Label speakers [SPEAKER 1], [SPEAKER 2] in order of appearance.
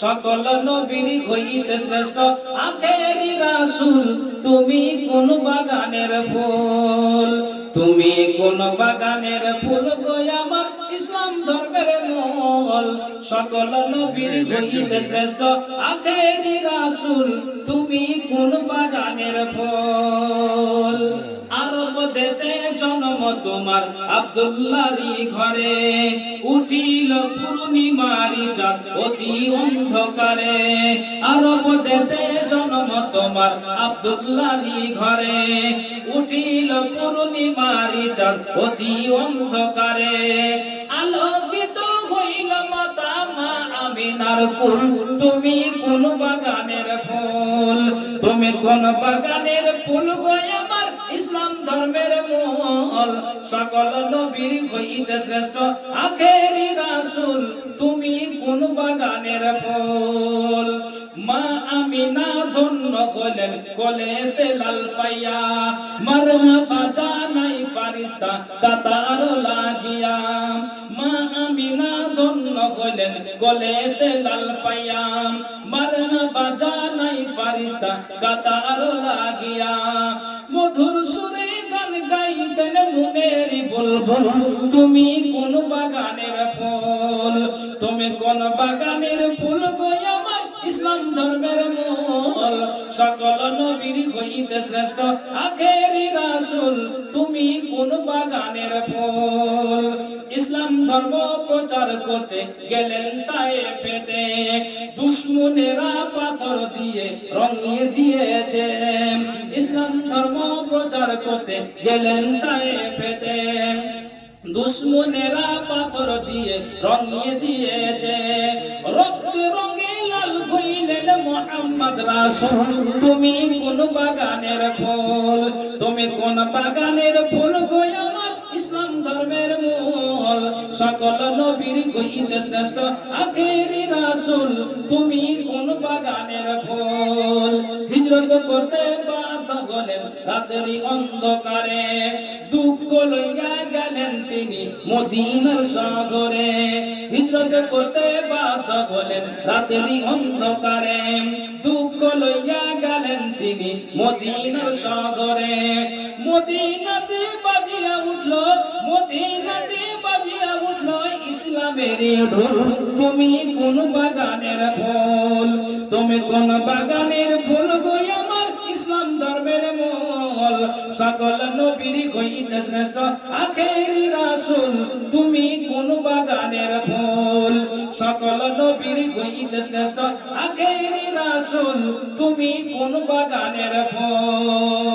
[SPEAKER 1] সকল নবীর হইতে শ্রেষ্ঠ আখেরি রাসূল তুমি কোন বাগানের ফুল, তুমি কোন বাগানের ফুল গো আমার ইসলাম ধর্মের মূল। সকল নবীর হইতে শ্রেষ্ঠ আখেরি রাসূল তুমি কোন বাগানের ফুল। আরব দেশে জন্ম তোমার আব্দুল্লাহরি ঘরে, উঠিল পূর্ণিমারি চাঁদ অতি অন্ধকারে। আরব দেশে জন্ম তোমার আব্দুল্লাহরি ঘরে, উঠিল পূর্ণিমারি চাঁদ অতি অন্ধকারে। আলোকিত হইল মাতা মা আমিনার কুল, তুমি কোন বাগানের ফুল, তুমি কোন বাগানের ফুল গো আমার ইসলাম ধর্মের মূল। সকল নবীর হইতে শ্রেষ্ঠ আখেরি রাসূল তুমি কোন বাগানের ফুল। মা আমিনা ধন্য হলেন কোলেতে লাল পাইয়া, মারহাবা জানাই ফারিস্তা তাতার লাগিয়া। মা আমিনা ধন্য হলেন কোলেতে লাল পাইয়া, মারহাবা জানাই ফারিস্তা তাতার লাগিয়া। মধুর সুরে গান গাইতেন মুনেরি বুলবুল, তুমি কোন বাগানের ফুল, তুমি কোন বাগানের ফুল গো আমার ইসলাম ধর্মের মূল। সকল নবীর হইতে শ্রেষ্ঠ আখেরি রাসূল তুমি কোন বাগানের ফুল। ইসলাম ধর্ম প্রচার করতে গেলেন তায়েফেতে, দুশমনেরা পাথর দিয়ে রঙিয়ে দিয়েছে। ইসলাম ধর্ম প্রচার করতে গেলেন তায়েফেতে, দুশমনেরা পাথর দিয়ে রঙিয়ে দিয়েছে। রক্ত রঙে লাল হইলেন মুহাম্মদ রাসূল, তুমি কোন বাগানের ফুল, তুমি কোন বাগানের ফুল গো আমার ইসলাম ধর্মের মূল। সকল নবীর হইতে শ্রেষ্ঠ আখেরি রাসূল তুমি কোন বাগানের ফুল। হিজরত করতে বাধ্য হলেন রাতেরই অন্ধকারে, দুঃখ লইয়া গেলেন তিনি মদিনার সাগরে। হিজরত করতে বাধ্য হলেন রাতেরই অন্ধকারে, দুঃখ লইয়া গেলেন তিনি মদিনার সাগরে। মদিনাতে বাজিয়া উঠলো, মদিনাতে বাজিয়া উঠলো ইসলামের ঢোল, তুমি কোন বাগানের ফুল, তুমি কোন বাগানের ফুল গো আমার ইসলাম ধর্মের মূল। সকল নবীর হইতে শ্রেষ্ঠ আখেরি রাসূল তুমি কোন বাগানের ফুল, সকল নবীর হইতে শ্রেষ্ঠ আখেরি রাসূল তুমি কোন বাগানের ফুল।